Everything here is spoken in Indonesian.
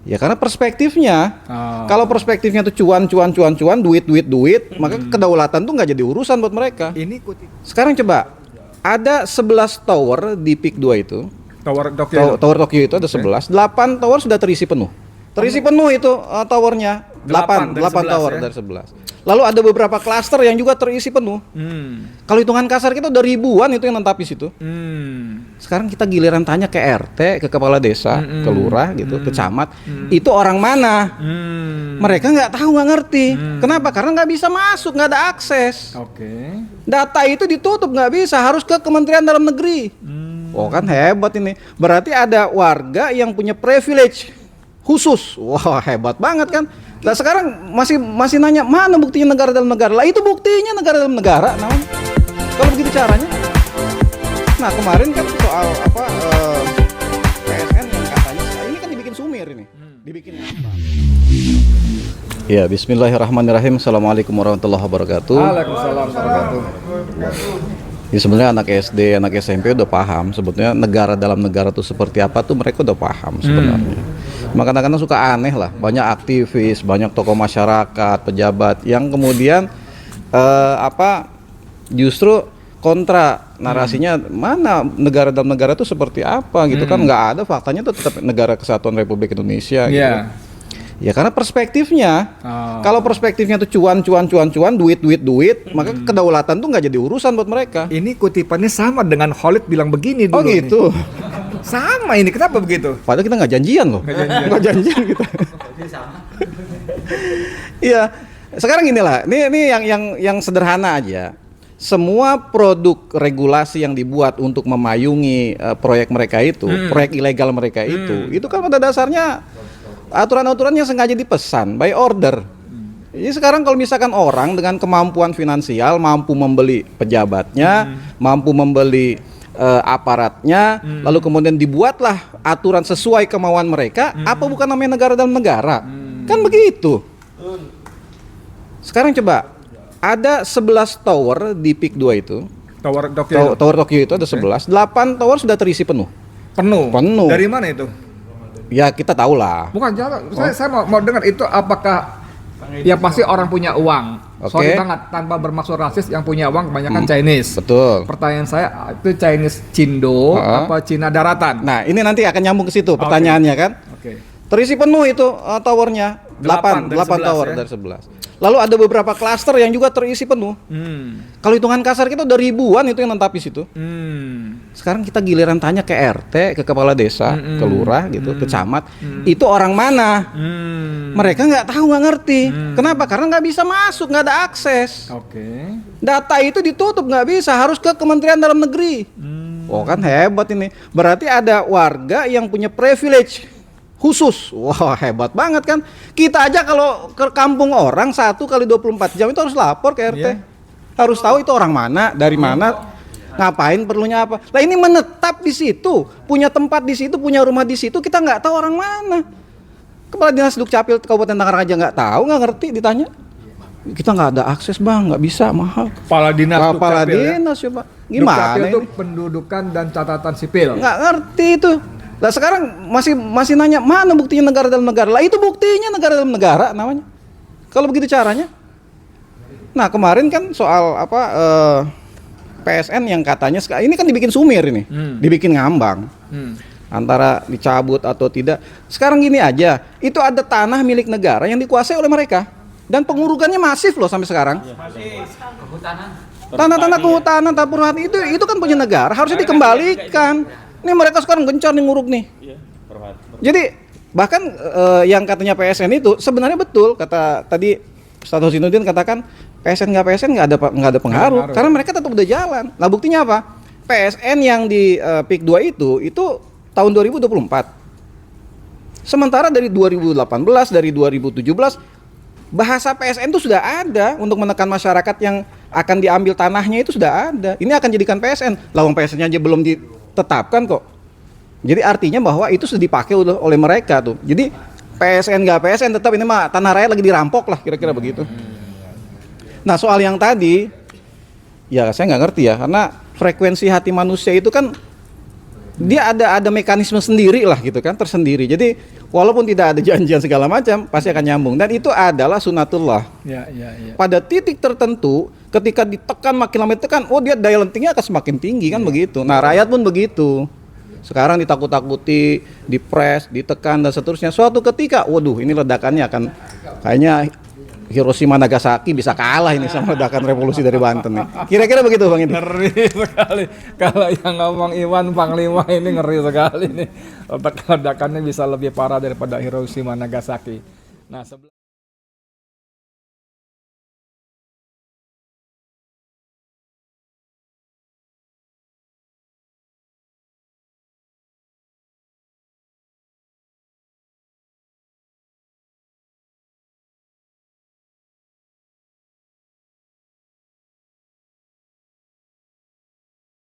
Ya karena perspektifnya. Kalau perspektifnya tuh cuan, duit, maka kedaulatan tuh nggak jadi urusan buat mereka. Ini Sekarang coba, ada 11 tower di Peak 2 itu. Tower Tokyo. Tower Tokyo itu ada 11. 8 tower sudah terisi penuh. Terisi penuh itu towernya. 8 tower ya? dari 11. Lalu ada beberapa klaster yang juga terisi penuh. Kalau hitungan kasar kita udah ribuan itu yang nentapis itu. Sekarang kita giliran tanya ke RT, ke kepala desa, ke lurah gitu, ke camat, itu orang mana? Mereka nggak tahu, nggak ngerti. Kenapa? Karena nggak bisa masuk, nggak ada akses. Data itu ditutup, nggak bisa, harus ke Kementerian Dalam Negeri. Oh kan hebat ini. Berarti ada warga yang punya privilege khusus. Wah hebat banget kan. Nah sekarang masih nanya mana buktinya negara dalam negara. Lah itu buktinya negara dalam negara namanya. Kalau begitu caranya. Nah kemarin kan soal apa PSN yang katanya ini kan dibikin sumir ini. Dibikin apa? Ya bismillahirrahmanirrahim. Assalamualaikum warahmatullahi wabarakatuh. Waalaikumsalam warahmatullahi wabarakatuh. Ya sebenarnya anak SD, anak SMP udah paham sebetulnya negara dalam negara tuh seperti apa tuh mereka udah paham sebenarnya. Maka kadang-kadang suka aneh lah, banyak aktivis, banyak tokoh masyarakat, pejabat yang kemudian justru kontra narasinya mana negara dalam negara tuh seperti apa gitu kan, nggak ada, faktanya tuh tetap negara kesatuan Republik Indonesia gitu. Ya karena perspektifnya. Kalau perspektifnya tuh cuan, duit, maka kedaulatan tuh nggak jadi urusan buat mereka. Ini kutipannya sama dengan Khalid bilang begini dulu. Oh gitu. Sama ini, kenapa begitu? Padahal kita nggak janjian loh. Nggak janjian kita. Iya. Sekarang inilah. Ini yang sederhana aja. Semua produk regulasi yang dibuat untuk memayungi proyek mereka itu, proyek ilegal mereka itu kan pada dasarnya aturan-aturan yang sengaja dipesan by order. Jadi sekarang kalau misalkan orang dengan kemampuan finansial mampu membeli pejabatnya, mampu membeli aparatnya, lalu kemudian dibuatlah aturan sesuai kemauan mereka, apa bukan namanya negara dalam negara? Kan begitu. Sekarang coba, ada 11 tower di Peak 2 itu. Tower Tokyo. Tower Tokyo itu ada 11. 8 tower sudah terisi penuh. Penuh. Dari mana itu? Ya kita tahu lah. Bukan jalan. Saya mau dengar itu apakah yang pasti orang punya uang. Sorry banget, tanpa bermaksud rasis, yang punya uang kebanyakan Chinese. Betul. Pertanyaan saya itu Chinese Cindo apa Cina daratan? Nah ini nanti akan nyambung ke situ pertanyaannya kan. Terisi penuh itu towernya. 8 tower dari 11. Lalu ada beberapa klaster yang juga terisi penuh. Kalau hitungan kasar kita udah ribuan itu yang nentapis itu. Sekarang kita giliran tanya ke RT, ke kepala desa, ke lurah gitu, ke camat, itu orang mana? Mereka nggak tahu, nggak ngerti. Kenapa? Karena nggak bisa masuk, nggak ada akses. Data itu ditutup, nggak bisa, harus ke Kementerian Dalam Negeri. Oh kan hebat ini. Berarti ada warga yang punya privilege khusus. Wah hebat banget kan. Kita aja kalau ke kampung orang 1 kali 24 jam itu harus lapor ke RT. Harus tahu itu orang mana, dari mana, ngapain, perlunya apa. Lah ini menetap di situ, punya tempat di situ, punya rumah di situ, kita nggak tahu orang mana. Kepala Dinas Dukcapil Kabupaten Tangerang aja nggak tahu, nggak ngerti, ditanya. Kita nggak ada akses bang, nggak bisa, mahal. Kepala Dinas coba. Gimana Dukcapil itu ini? Pendudukan dan catatan sipil. Nggak ngerti itu. Lah sekarang masih nanya mana buktinya negara dalam negara. Lah itu buktinya negara dalam negara namanya. Kalau begitu caranya. Nah kemarin kan soal PSN yang katanya ini kan dibikin sumir ini, dibikin ngambang. Antara dicabut atau tidak. Sekarang gini aja, itu ada tanah milik negara yang dikuasai oleh mereka dan pengurugannya masif loh sampai sekarang. Tanah-tanah kehutanan, tapuran itu kan punya negara, harusnya dikembalikan. Ini mereka sekarang gencar nih nguruk nih. Jadi bahkan yang katanya PSN itu sebenarnya betul, kata tadi Ustadz Husainuddin katakan PSN nggak ada pengaruh karena mereka tetap udah jalan. Nah buktinya apa? PSN yang di Peak 2 itu tahun 2024. Sementara dari 2018, dari 2017 bahasa PSN itu sudah ada untuk menekan masyarakat yang akan diambil tanahnya itu sudah ada. Ini akan jadikan PSN. Lawang PSN-nya aja belum ditetapkan kok. Jadi artinya bahwa itu sudah dipakai oleh mereka tuh. Jadi PSN nggak PSN tetap ini mah tanah rakyat lagi dirampok lah kira-kira begitu. Nah soal yang tadi, ya saya nggak ngerti ya karena frekuensi hati manusia itu kan Dia ada mekanisme sendiri lah gitu kan, tersendiri. Jadi walaupun tidak ada janjian segala macam, pasti akan nyambung. Dan itu adalah sunatullah. Ya. Pada titik tertentu, ketika ditekan makin lama ditekan, oh dia daya lentingnya akan semakin tinggi kan begitu. Nah rakyat pun begitu. Sekarang ditakut-takuti, dipres, ditekan dan seterusnya. Suatu ketika, waduh ini ledakannya akan kayaknya Hiroshima Nagasaki bisa kalah ini sama ledakan revolusi dari Banten nih. Kira-kira begitu Bang Edi. Ngeri sekali. Kalau yang ngomong Iwan Panglima ini ngeri sekali nih. Ledakannya bisa lebih parah daripada Hiroshima Nagasaki. Nah,